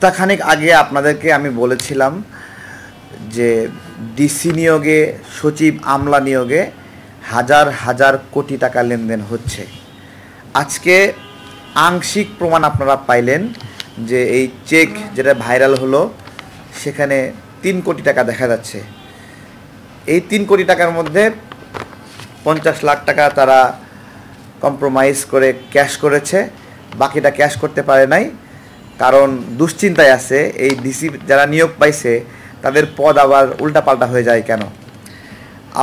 সপ্তাহখানেক আগে আপনাদেরকে আমি বলেছিলাম যে ডিসি নিয়োগে, সচিব আমলা নিয়োগে হাজার হাজার কোটি টাকা লেনদেন হচ্ছে। আজকে আংশিক প্রমাণ আপনারা পাইলেন যে এই চেক যেটা ভাইরাল হলো সেখানে 3 কোটি টাকা দেখা যাচ্ছে। এই 3 কোটি টাকার মধ্যে 50 লাখ টাকা তারা কম্প্রোমাইজ করে ক্যাশ করেছে, বাকিটা ক্যাশ করতে পারে নাই, কারণ দুশ্চিন্তায় আছে এই ডিসি যারা নিয়োগ পাইছে তাদের পদ আবার উল্টাপাল্টা হয়ে যায় কেন।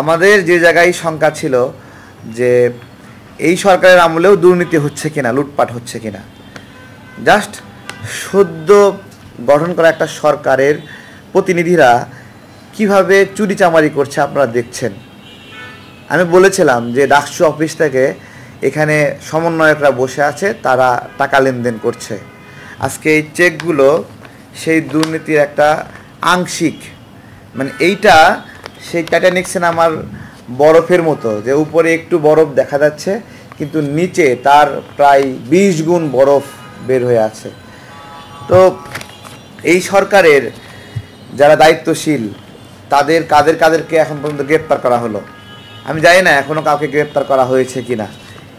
আমাদের যে জায়গায় শঙ্কা ছিল যে এই সরকারের আমলেও দুর্নীতি হচ্ছে কিনা, লুটপাট হচ্ছে কিনা। জাস্ট সদ্য গঠন করা একটা সরকারের প্রতিনিধিরা কিভাবে চুরিচামারি করছে আপনারা দেখছেন। আমি বলেছিলাম যে ডাকসু অফিস থেকে এখানে সমন্বয়করা বসে আছে, তারা টাকা লেনদেন করছে। আজকে এই চেকগুলো সেই দুর্নীতির একটা আংশিক, মানে এইটা সেই টাইটানিক সিনেমার বরফের মতো, যে উপরে একটু বরফ দেখা যাচ্ছে কিন্তু নিচে তার প্রায় 20 গুণ বরফ বের হয়ে আছে। তো এই সরকারের যারা দায়িত্বশীল কাদেরকে এখন পর্যন্ত গ্রেপ্তার করা হলো আমি জানি না, এখনও কাউকে গ্রেপ্তার করা হয়েছে কিনা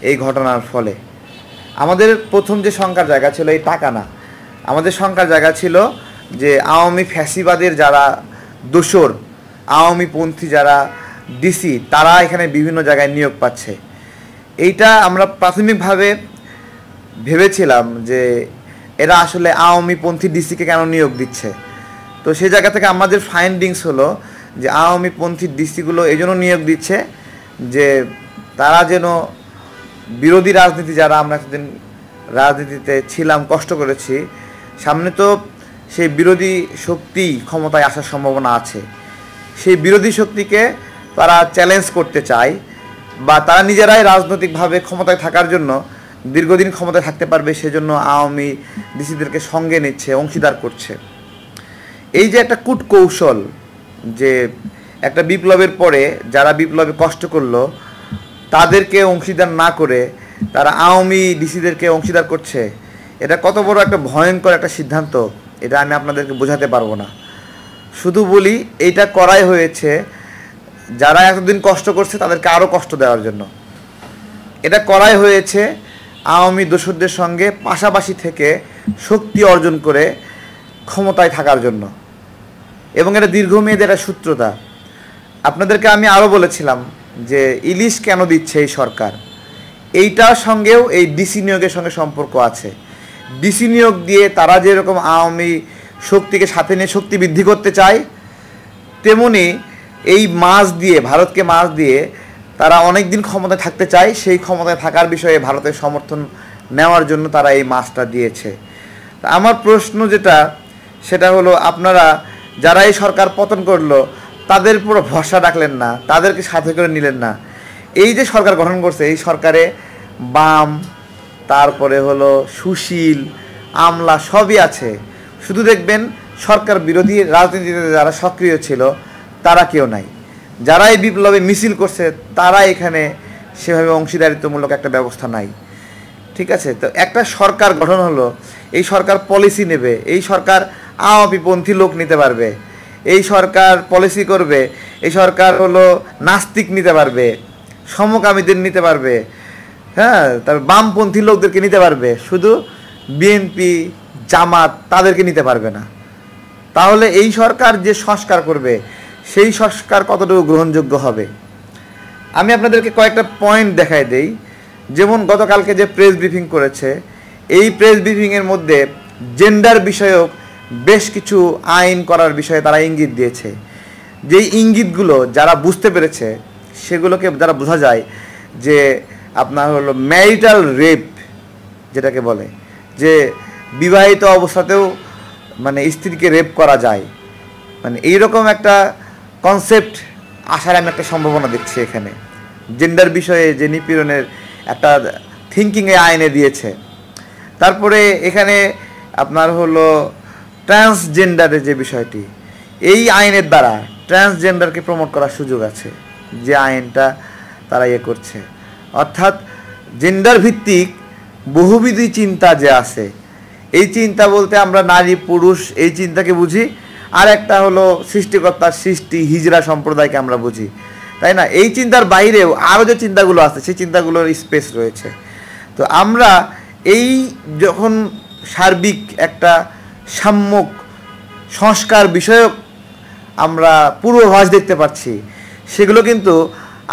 এই ঘটনার ফলে। আমাদের প্রথম যে শঙ্কার জায়গা ছিল এই টাকা না, আমাদের শঙ্কার জায়গা ছিল যে আওয়ামী ফ্যাসিবাদের যারা দোসর, আওয়ামীপন্থী যারা ডিসি, তারা এখানে বিভিন্ন জায়গায় নিয়োগ পাচ্ছে। এইটা আমরা প্রাথমিকভাবে ভেবেছিলাম যে এরা আসলে আওয়ামীপন্থী ডিসিকে কেন নিয়োগ দিচ্ছে। তো সেই জায়গা থেকে আমাদের ফাইন্ডিংস হলো যে আওয়ামীপন্থী ডিসিগুলো এই জন্য নিয়োগ দিচ্ছে যে তারা যেন বিরোধী রাজনীতি, যারা আমরা এতদিন রাজনীতিতে ছিলাম, কষ্ট করেছি, সামনে তো সেই বিরোধী শক্তি ক্ষমতায় আসার সম্ভাবনা আছে, সেই বিরোধী শক্তিকে তারা চ্যালেঞ্জ করতে চায় বা তারা নিজেরাই রাজনৈতিকভাবে ক্ষমতায় থাকার জন্য দীর্ঘদিন ক্ষমতায় থাকতে পারবে, সেজন্য আওয়ামী ডিসিদেরকে সঙ্গে নিচ্ছে, অংশীদার করছে। এই যে একটা কূটকৌশল, যে একটা বিপ্লবের পরে যারা বিপ্লবে কষ্ট করলো তাদেরকে অংশীদার না করে তারা আওয়ামী ডিসিদেরকে অংশীদার করছে, এটা কত বড় একটা ভয়ঙ্কর একটা সিদ্ধান্ত, এটা আমি আপনাদেরকে বোঝাতে পারবো না। শুধু বলি এইটা করাই হয়েছে যারা এতদিন কষ্ট করছে তাদেরকে আরও কষ্ট দেওয়ার জন্য। এটা করাই হয়েছে আওয়ামী দোসরদের সঙ্গে পাশাপাশি থেকে শক্তি অর্জন করে ক্ষমতায় থাকার জন্য, এবং এটা দীর্ঘমেয়াদী একটা সূত্রতা। আপনাদেরকে আমি আরও বলেছিলাম যে ইলিশ কেন দিচ্ছে এই সরকার, এইটার সঙ্গেও এই ডিসি নিয়োগের সঙ্গে সম্পর্ক আছে। ডিসি নিয়োগ দিয়ে তারা যেরকম আওয়ামী শক্তিকে সাথে নিয়ে শক্তি বৃদ্ধি করতে চায়, তেমনি এই মাছ দিয়ে, ভারতকে মাছ দিয়ে তারা অনেক দিন ক্ষমতায় থাকতে চায়, সেই ক্ষমতায় থাকার বিষয়ে ভারতের সমর্থন নেওয়ার জন্য তারা এই মাছটা দিয়েছে। আমার প্রশ্ন যেটা, সেটা হলো আপনারা যারা এই সরকার পতন করলো তাদের পুরো ভরসা রাখলেন না, তাদেরকে সাথে করে নিলেন না। এই যে সরকার গঠন করছে, এই সরকারে বাম, তারপরে হলো সুশীল, আমলা সবই আছে, শুধু দেখবেন সরকার বিরোধী রাজনীতিতে যারা সক্রিয় ছিল তারা কেউ নাই। যারা এই বিপ্লবে মিছিল করছে তারা এখানে সেভাবে অংশীদারিত্বমূলক একটা ব্যবস্থা নাই। ঠিক আছে, তো একটা সরকার গঠন হলো, এই সরকার পলিসি নেবে, এই সরকার আওয়ামীপন্থী লোক নিতে পারবে, এই সরকার পলিসি করবে, এই সরকার হলো নাস্তিক নিতে পারবে, সমকামীদের নিতে পারবে, হ্যাঁ, তারপর বামপন্থী লোকদেরকে নিতে পারবে, শুধু বিএনপি, জামাত তাদেরকে নিতে পারবে না। তাহলে এই সরকার যে সংস্কার করবে সেই সংস্কার কতটুকু গ্রহণযোগ্য হবে? আমি আপনাদেরকে কয়েকটা পয়েন্ট দেখাই দেই। যেমন গতকালকে যে প্রেস ব্রিফিং করেছে, এই প্রেস ব্রিফিংয়ের মধ্যে জেন্ডার বিষয়ক বেশ কিছু আইন করার বিষয়ে তারা ইঙ্গিত দিয়েছে। যেই ইঙ্গিতগুলো যারা বুঝতে পেরেছে সেগুলোকে যারা বোঝা যায় যে আপনার হলো ম্যারিটাল রেপ যেটাকে বলে, যে বিবাহিত অবস্থাতেও মানে স্ত্রীকে রেপ করা যায়, মানে এইরকম একটা কনসেপ্ট আসার আমি একটা সম্ভাবনা দেখছি এখানে। জেন্ডার বিষয়ে যে নিপীড়নের একটা থিঙ্কিংয়ে আইনে দিয়েছে। তারপরে এখানে আপনার হলো ট্রান্সজেন্ডারের যে বিষয়টি, এই আইনের দ্বারা ট্রান্সজেন্ডারকে প্রমোট করার সুযোগ আছে, যে আইনটা তারা করছে। অর্থাৎ জেন্ডার ভিত্তিক বহুবিধি চিন্তা যে আছে, এই চিন্তা বলতে আমরা নারী পুরুষ এই চিন্তাকে বুঝি, আর একটা হলো সৃষ্টিকর্তার সৃষ্টি হিজরা সম্প্রদায়কে আমরা বুঝি, তাই না? এই চিন্তার বাইরেও আরও যে চিন্তাগুলো আছে সেই চিন্তাগুলোর স্পেস রয়েছে। তো আমরা এই যখন সার্বিক একটা সাম্যক সংস্কার বিষয়ক আমরা পূর্বাভাস দেখতে পাচ্ছি, সেগুলো কিন্তু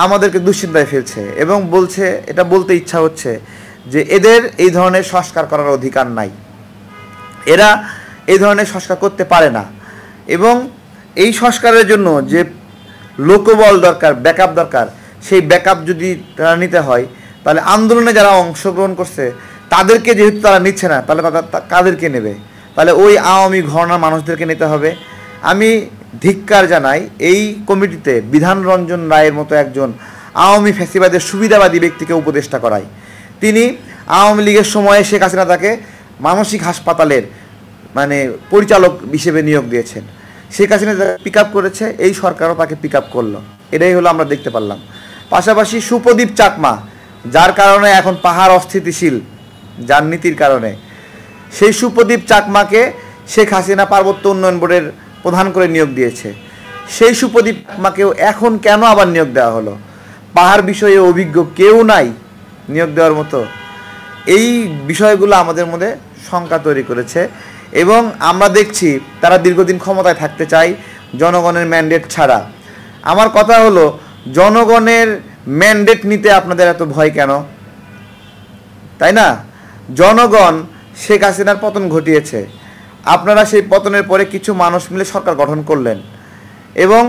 আমাদেরকে দুশ্চিন্তায় ফেলছে এবং বলছে, এটা বলতে ইচ্ছা হচ্ছে যে এদের এই ধরনের সংস্কার করার অধিকার নাই, এরা এই ধরনের সংস্কার করতে পারে না। এবং এই সংস্কারের জন্য যে লোকবল দরকার, ব্যাকআপ দরকার, সেই ব্যাকআপ যদি তারা নিতে হয়, তাহলে আন্দোলনে যারা অংশগ্রহণ করছে তাদেরকে যেহেতু তারা নিচ্ছে না, তাহলে কাদেরকে নেবে? তাহলে ওই আওয়ামী ঘরানার মানুষদেরকে নিতে হবে। আমি ধিক্কার জানাই এই কমিটিতে বিধান রঞ্জন রায়ের মতো একজন আওয়ামী ফ্যাসিবাদের সুবিধাবাদী ব্যক্তিকে উপদেষ্টা করায়। তিনি আওয়ামী লীগের সময়ে শেখ হাসিনা তাকে মানসিক হাসপাতালের পরিচালক হিসেবে নিয়োগ দিয়েছেন। শেখ হাসিনা তাকে পিক আপ করেছে, এই সরকারও তাকে পিক আপ করলো। এটাই হলো আমরা দেখতে পারলাম। পাশাপাশি সুপ্রদীপ চাকমা, যার কারণে এখন পাহাড় অস্থিতিশীল, যার নীতির কারণে, সেই সুপ্রদীপ চাকমাকে শেখ হাসিনা পার্বত্য উন্নয়ন বোর্ডের প্রধান করে নিয়োগ দিয়েছে। সেই সুপ্রদীপ চাকমাকেও এখন কেন আবার নিয়োগ দেওয়া হলো? পাহাড় বিষয়ে অভিজ্ঞ কেউ নাই নিয়োগ দেওয়ার মতো। এই বিষয়গুলো আমাদের মধ্যে শঙ্কা তৈরি করেছে এবং আমরা দেখছি তারা দীর্ঘদিন ক্ষমতায় থাকতে চায় জনগণের ম্যান্ডেট ছাড়া। আমার কথা হলো, জনগণের ম্যান্ডেট নিতে আপনাদের এত ভয় কেন? তাই না? জনগণ শেখ হাসিনার পতন ঘটিয়েছে, আপনারা সেই পতনের পরে কিছু মানুষ মিলে সরকার গঠন করলেন এবং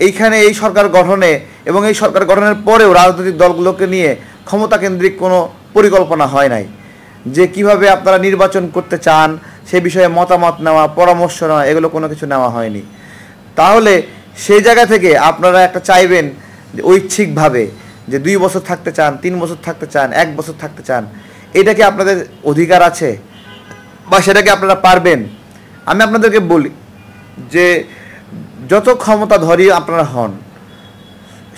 এইখানে এই সরকার গঠনে এবং এই সরকার গঠনের পরেও রাজনৈতিক দলগুলোকে নিয়ে ক্ষমতা কেন্দ্রিক কোনো পরিকল্পনা হয় নাই যে কিভাবে আপনারা নির্বাচন করতে চান সে বিষয়ে মতামত নেওয়া, পরামর্শ নেওয়া, এগুলো কোনো কিছু নেওয়া হয়নি। তাহলে সেই জায়গা থেকে আপনারা একটা চাইবেন ঐচ্ছিকভাবে যে 2 বছর থাকতে চান, 3 বছর থাকতে চান, 1 বছর থাকতে চান, এটা কি আপনাদের অধিকার আছে বা সেটাকে আপনারা পারবেন? আমি আপনাদেরকে বলি যে যত ক্ষমতাধরী আপনারা হন,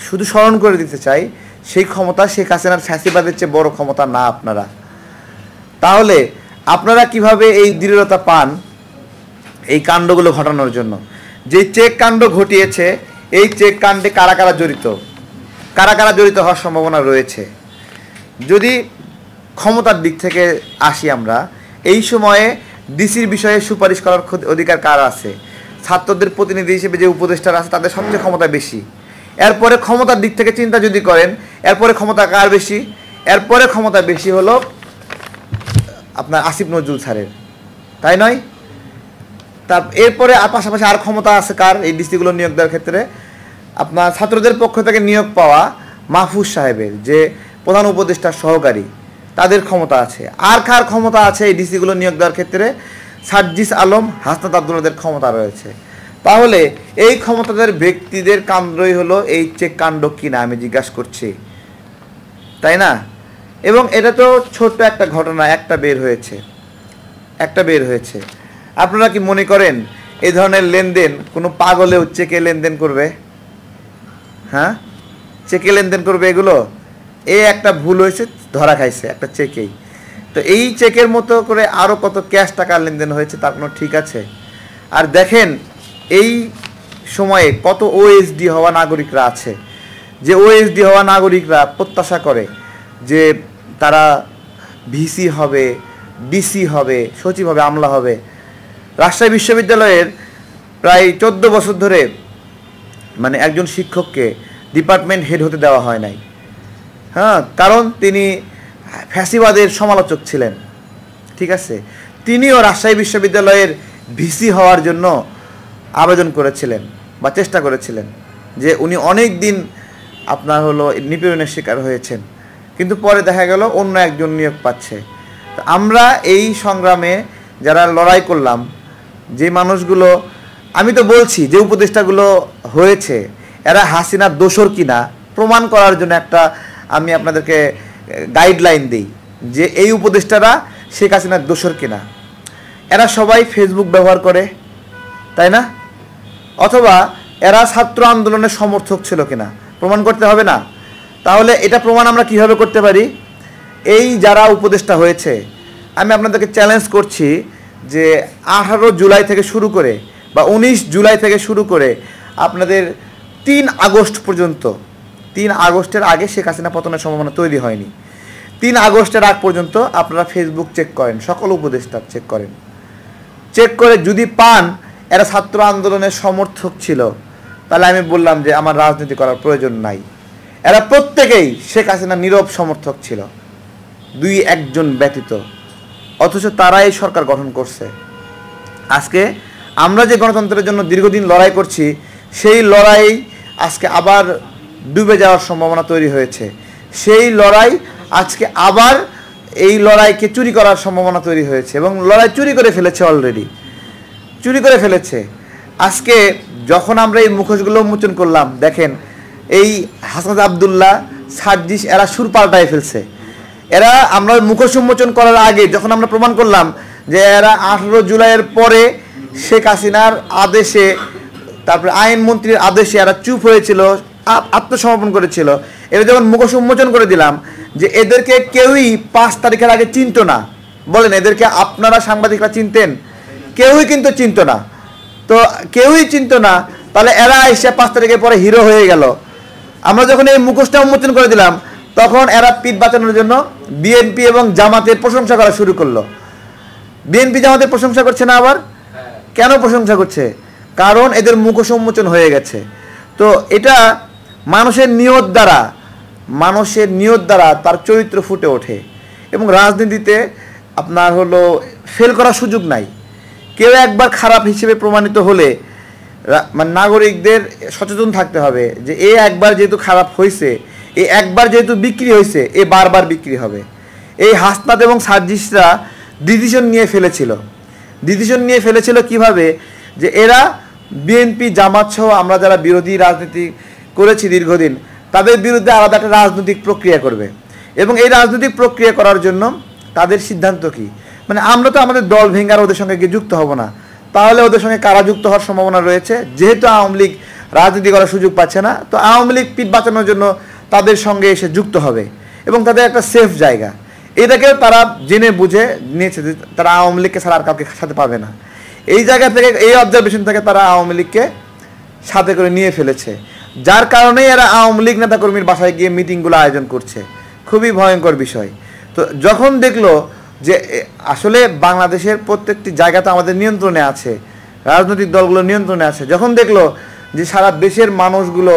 শুধু স্মরণ করে দিতে চাই, সেই ক্ষমতা শেখ হাসিনার ফ্যাসিবাদের চেয়ে বড় ক্ষমতা না আপনারা। তাহলে আপনারা কিভাবে এই দৃঢ়তা পান এই কাণ্ডগুলো ঘটানোর জন্য? যে চেক কাণ্ড ঘটিয়েছে, এই চেক কাণ্ডে কারা কারা জড়িত হওয়ার সম্ভাবনা রয়েছে? যদি ক্ষমতার দিক থেকে আসি আমরা, এই সময়ে ডিসির বিষয়ে সুপারিশ করার অধিকার কার আছে? ছাত্রদের প্রতিনিধি হিসেবে যে উপদেষ্টারা আছে তাদের সবচেয়ে ক্ষমতা বেশি। এরপরে ক্ষমতার দিক থেকে চিন্তা যদি করেন, এরপরে ক্ষমতা কার বেশি? এরপরে ক্ষমতা বেশি হলো আপনার আসিফ নজরুল স্যারের, তাই নয়? তার এরপরে পাশাপাশি আর ক্ষমতা আছে কার এই ডিসিগুলো নিয়োগ দেওয়ার ক্ষেত্রে? আপনার ছাত্রদের পক্ষ থেকে নিয়োগ পাওয়া মাহফুজ সাহেবের, যে প্রধান উপদেষ্টার সহকারী, তাদের ক্ষমতা আছে। আর কার ক্ষমতা আছে এই ডিসিগুলো নিয়োগ দেওয়ার ক্ষেত্রে? সার্জিস আলম, হাসনাত আব্দুল্লাহদের ক্ষমতা রয়েছে। তাহলে এই ক্ষমতাদের ব্যক্তিদের কাণ্ডই হলো এই চেক কাণ্ড কিনা আমি জিজ্ঞাসা করছি, তাই না? এবং এটা তো ছোট্ট একটা ঘটনা, একটা বের হয়েছে। আপনারা কি মনে করেন এই ধরনের লেনদেন কোনো পাগলেও চেকে লেনদেন করবে? হ্যাঁ, চেকে লেনদেন করবে এগুলো? এই একটা ভুল হয়েছে, ধরা খাইছে একটা চেকেই। তো এই চেকের মতো করে আরও কত ক্যাশ টাকার লেনদেন হয়েছে তার কোনো ঠিক আছে? আর দেখেন এই সময়ে কত ওএসডি হওয়া নাগরিকরা আছে, যে ওএসডি হওয়া নাগরিকরা প্রত্যাশা করে যে তারা ভিসি হবে, ডিসি হবে, সচিব হবে, আমলা হবে। রাজশাহী বিশ্ববিদ্যালয়ের প্রায় 14 বছর ধরে একজন শিক্ষককে ডিপার্টমেন্ট হেড হতে দেওয়া হয় নাই। হ্যাঁ, কারণ তিনি ফ্যাসিবাদের সমালোচক ছিলেন, ঠিক আছে? তিনিও রাজশাহী বিশ্ববিদ্যালয়ের ভিসি হওয়ার জন্য আবেদন করেছিলেন বা চেষ্টা করেছিলেন, যে উনি অনেক দিন আপনার নিপীড়নের শিকার হয়েছেন, কিন্তু পরে দেখা গেল অন্য একজন নিয়োগ পাচ্ছে। তো আমরা এই সংগ্রামে যারা লড়াই করলাম, যে মানুষগুলো, আমি তো বলছি যে উপদেষ্টাগুলো হয়েছে এরা হাসিনার দোসর কিনা প্রমাণ করার জন্য একটা আমি আপনাদেরকে গাইডলাইন দিই যে এই উপদেষ্টারা শেখ হাসিনার দোসর কিনা। এরা সবাই ফেসবুক ব্যবহার করে, তাই না? অথবা এরা ছাত্র আন্দোলনের সমর্থক ছিল কিনা প্রমাণ করতে হবে না? তাহলে এটা প্রমাণ আমরা কিভাবে করতে পারি? এই যারা উপদেষ্টা হয়েছে, আমি আপনাদেরকে চ্যালেঞ্জ করছি যে 18 জুলাই থেকে শুরু করে বা 19 জুলাই থেকে শুরু করে আপনাদের 3 আগস্ট পর্যন্ত, 3 আগস্টের আগে শেখ হাসিনা পতনের সম্ভাবনা তৈরি হয়নি। 3 আগস্টের আগ পর্যন্ত আপনারা ফেসবুক চেক করেন, সকল উপদেষ্টা চেক করেন, চেক করে যদি পান এরা ছাত্র আন্দোলনের সমর্থক ছিল, তাহলে আমি বললাম যে আমার রাজনীতি করার প্রয়োজন নাই। এরা প্রত্যেকেই শেখ হাসিনার নীরব সমর্থক ছিল, 2-1 জন ব্যতীত, অথচ তারা এই সরকার গঠন করছে। আজকে আমরা যে গণতন্ত্রের জন্য দীর্ঘদিন লড়াই করছি, সেই লড়াই আজকে আবার ডুবে যাওয়ার সম্ভাবনা তৈরি হয়েছে। সেই লড়াই আজকে আবার এই লড়াইকে চুরি করার সম্ভাবনা তৈরি হয়েছে, এবং লড়াই চুরি করে ফেলেছে, অলরেডি চুরি করে ফেলেছে। আজকে যখন আমরা এই মুখোশগুলো উন্মোচন করলাম, দেখেন এই হাসনাত আবদুল্লাহ, সার্জিস, এরা সুর পাল্টায় ফেলছে। এরা আমরা মুখোশ উন্মোচন করার আগে যখন আমরা প্রমাণ করলাম যে এরা 18 জুলাইয়ের পরে শেখ হাসিনার আদেশে, তারপরে আইনমন্ত্রীর আদেশে এরা চুপ হয়েছিল, আত্মসমর্পণ করেছিল, এরা যখন মুখোশ উন্মোচন করে দিলাম যে এদেরকে কেউই 5 তারিখের আগে চিনত না, বলেন এদেরকে আপনারা সাংবাদিকরা চিনতেন? কেউই কিন্তু চিনত না। তো কেউই চিনত না, তাহলে এরা এসে 5 তারিখের পরে হিরো হয়ে গেল। আমরা যখন এই মুখোশটা উন্মোচন করে দিলাম, তখন এরা পিঠ বাঁচানোর জন্য বিএনপি এবং জামাতের প্রশংসা করা শুরু করলো। বিএনপি জামাতের প্রশংসা করছে না আবার? কেন প্রশংসা করছে? কারণ এদের মুখোশ উন্মোচন হয়ে গেছে। তো এটা মানুষের নিয়ত দ্বারা তার চরিত্র ফুটে ওঠে, এবং রাজনীতিতে আপনার হলো ফেল করার সুযোগ নাই। কেউ একবার খারাপ হিসেবে প্রমাণিত হলে মানে নাগরিকদের সচেতন থাকতে হবে যে এ একবার যেহেতু খারাপ হয়েছে, এ একবার যেহেতু বিক্রি হয়েছে, এ বারবার বিক্রি হবে। এই হাসনাত এবং সার্জিসরা ডিসিশন নিয়ে ফেলেছিল কিভাবে, যে এরা বিএনপি জামাত সহ আমরা যারা বিরোধী রাজনীতি করেছি দীর্ঘদিন, তাদের বিরুদ্ধে আলাদা একটা রাজনৈতিক প্রক্রিয়া করবে, এবং এই রাজনৈতিক প্রক্রিয়া করার জন্য তাদের সিদ্ধান্ত কি, মানে আমরা তো আমাদের দল ভেঙে ওদের সঙ্গে গিয়ে যুক্ত হব না, তাহলে ওদের সঙ্গে কারা যুক্ত হওয়ার সম্ভাবনা রয়েছে? যেহেতু আওয়ামী লীগ রাজনীতি করার সুযোগ পাচ্ছে না, তো আওয়ামী লীগ পিঠ বাঁচানোর জন্য তাদের সঙ্গে এসে যুক্ত হবে, এবং তাদের একটা সেফ জায়গা। এটাকেও তারা জেনে বুঝে নিয়েছে যে তারা আওয়ামী লীগকে ছাড়া আর কাউকে সাথে পাবে না। এই জায়গা থেকে, এই অবজারভেশন থেকে তারা আওয়ামী লীগকে সাথে করে নিয়ে ফেলেছে, যার কারণেই এরা আওয়ামী লীগ নেতাকর্মীর বাসায় গিয়ে মিটিংগুলো আয়োজন করছে। খুবই ভয়ঙ্কর বিষয়। তো যখন দেখলো যে আসলে বাংলাদেশের প্রত্যেকটি জায়গাতে আমাদের নিয়ন্ত্রণে আছে, রাজনৈতিক দলগুলো নিয়ন্ত্রণে আছে, যখন দেখলো যে সারা দেশের মানুষগুলো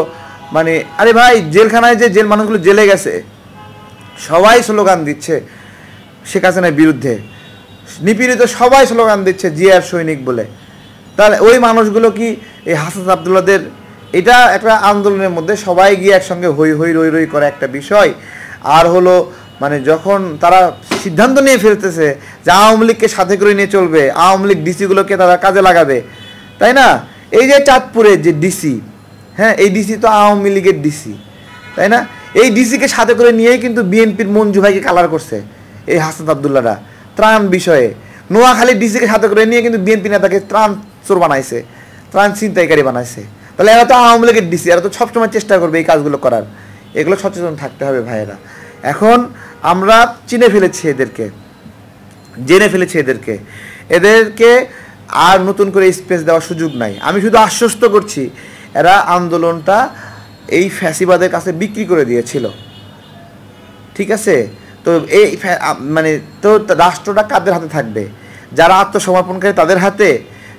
মানে আরে ভাই জেলখানায় যে মানুষগুলো জেলে গেছে, সবাই স্লোগান দিচ্ছে শেখ হাসিনার বিরুদ্ধে, নিপীড়িত সবাই স্লোগান দিচ্ছে জিয়ার সৈনিক বলে, তাহলে ওই মানুষগুলো কি এই হাসনাত আবদুল্লাহদের, এটা একটা আন্দোলনের মধ্যে সবাই গিয়ে একসঙ্গে হই হই রই রই করে একটা বিষয়। আর হলো মানে যখন তারা সিদ্ধান্ত নিয়ে ফেলতেছে যে আওয়ামী লীগকে সাথে করে নিয়ে চলবে, আওয়ামী লীগ ডিসিগুলোকে তারা কাজে লাগাবে, তাই না? এই যে চাঁদপুরের যে ডিসি, হ্যাঁ, এই ডিসি তো আওয়ামী লীগের ডিসি, তাই না? এই ডিসিকে সাথে করে নিয়েই কিন্তু বিএনপির মঞ্জু ভাইকে কালার করছে এই হাসনাত আবদুল্লাহরা ত্রাণ বিষয়ে। নোয়াখালীর ডিসিকে সাথে করে নিয়ে কিন্তু বিএনপি নেতাকে ত্রাণ চোর বানাইছে, ত্রাণ ছিনতাইকারী বানাইছে। তাহলে এরা তো আওয়ামী লীগের ডিসি, এরা তো সবসময় চেষ্টা করবে এই কাজগুলো করার। এগুলো সচেতন থাকতে হবে ভাইয়েরা। এখন আমরা জেনে ফেলেছি এদেরকে আর নতুন করে স্পেস দেওয়ার সুযোগ নাই। আমি শুধু আশ্বস্ত করছি, এরা আন্দোলনটা এই ফ্যাসিবাদের কাছে বিক্রি করে দিয়েছিল, ঠিক আছে? তো এই মানে তো রাষ্ট্রটা কাদের হাতে থাকবে? যারা আত্মসমর্পণকারী তাদের হাতে,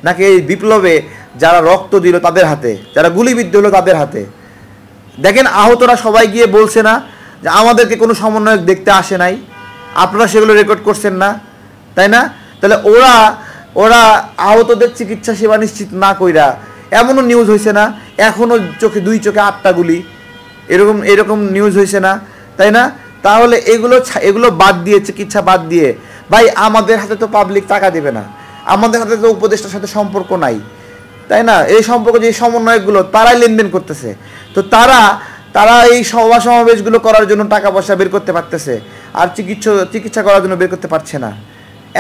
নাকি এই বিপ্লবে যারা রক্ত দিল তাদের হাতে, যারা গুলিবিদ্ধ হলো তাদের হাতে? দেখেন আহতরা সবাই গিয়ে বলছে না যে আমাদেরকে কোনো সমন্বয়ক দেখতে আসে নাই, আপনারা সেগুলো রেকর্ড করছেন না, তাই না? তাহলে ওরা আহতদের চিকিৎসা সেবা নিশ্চিত না কইরা, এমনও নিউজ হয়েছে না এখনও দুই চোখে 8টা গুলি, এরকম নিউজ হয়েছে না, তাই না? তাহলে এগুলো বাদ দিয়ে, চিকিৎসা বাদ দিয়ে, ভাই আমাদের হাতে তো পাবলিক টাকা দেবে না, আমাদের হাতে তো উপদেষ্টার সাথে সম্পর্ক নাই, তাই না? এই সম্পর্ক যে সমন্বয়কগুলো তারাই লেনদেন করতেছে, তো তারা এই সভা সমাবেশগুলো করার জন্য টাকা পয়সা বের করতে পারতেছে, আর চিকিৎসা করার জন্য বের করতে পারছে না।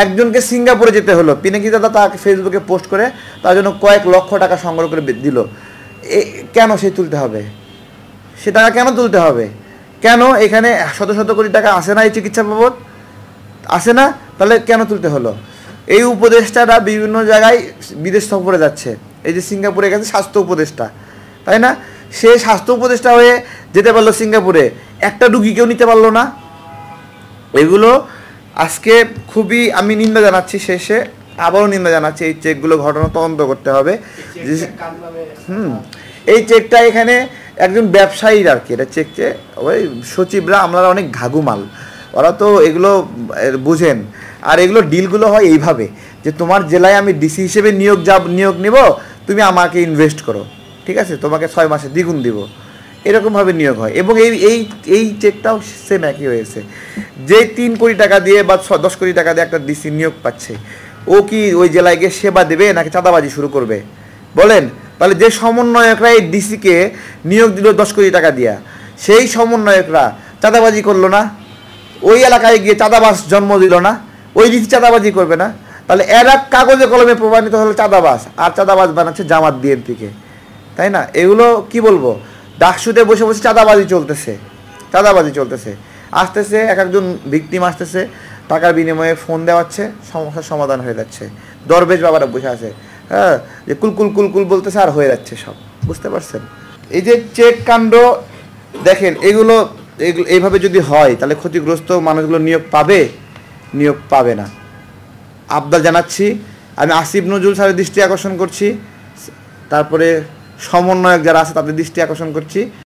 একজনকে সিঙ্গাপুরে যেতে হলো, পিনাকি দাদা তাকে ফেসবুকে পোস্ট করে তার জন্য কয়েক লক্ষ টাকা সংগ্রহ করে দিল। কেন সে তুলতে হবে? সে টাকা কেন তুলতে হবে? কেন এখানে শত শত কোটি টাকা আসে না এই চিকিৎসা বাবদ? আসে না? তাহলে কেন তুলতে হলো? এই উপদেষ্টারা বিভিন্ন জায়গায় বিদেশ সফরে যাচ্ছে। এই যে সিঙ্গাপুরে গেছে স্বাস্থ্য উপদেষ্টা, তাই না? সে স্বাস্থ্য উপদেষ্টা হয়ে যেতে পারলো সিঙ্গাপুরে, একটা রুগীকেও নিতে পারলো না। এগুলো আজকে খুবই আমি নিন্দা জানাচ্ছি, শেষে আবারও নিন্দা জানাচ্ছি। এই চেকগুলো ঘটনা তদন্ত করতে হবে। এই চেকটা এখানে একজন ব্যবসায়ীর আর কি, এটা চেকছে ওই সচিবরা আমরা অনেক ঘাগুমাল, ওরা তো এগুলো বুঝেন। আর এগুলো ডিলগুলো হয় এইভাবে যে তোমার জেলায় আমি ডিসি হিসেবে নিয়োগ নিব, তুমি আমাকে ইনভেস্ট করো, ঠিক আছে, তোমাকে 6 মাসে দ্বিগুণ দিব, এরকমভাবে নিয়োগ হয়। এবং এই চেকটাও সেম একই হয়েছে। যে 3 কোটি টাকা দিয়ে বা 10 কোটি টাকা দিয়ে একটা ডিসি নিয়োগ পাচ্ছে, ও কি ওই জেলায় গিয়ে সেবা দেবে নাকি চাঁদাবাজি শুরু করবে বলেন? তাহলে যে সমন্বয়করা এই ডিসিকে নিয়োগ দিল 10 কোটি টাকা দিয়া, সেই সমন্বয়করা চাঁদাবাজি করলো না? ওই এলাকায় গিয়ে চাঁদাবাজ জন্ম দিল না? ওই ডিসি চাঁদাবাজি করবে না? তাহলে এরা কাগজে কলমে প্রমাণিত হলো চাঁদাবাজ, আর চাঁদাবাজ বানাচ্ছে জামাত বিএনপিকে, তাই না? এগুলো কি বলবো, ডাকসুতে বসে বসে চাঁদাবাজি চলতেছে। আসতেছে এক একজন ভিকটিম আসতেছে, টাকার বিনিময়ে ফোন দেওয়াচ্ছে, সমস্যার সমাধান হয়ে যাচ্ছে। দরবেশ বাবারা বসে আছে, হ্যাঁ, যে কুলকুল বলতেছে আর হয়ে যাচ্ছে সব, বুঝতে পারছেন? এই যে চেক কাণ্ড দেখেন, এগুলো এইভাবে যদি হয় তাহলে ক্ষতিগ্রস্ত মানুষগুলো নিয়োগ পাবে না। আবদার জানাচ্ছি, আমি আসিফ নজরুল স্যারের দৃষ্টি আকর্ষণ করছি, তারপরে সমন্বয়ক যারা আছে তাদের দৃষ্টি আকর্ষণ করছি।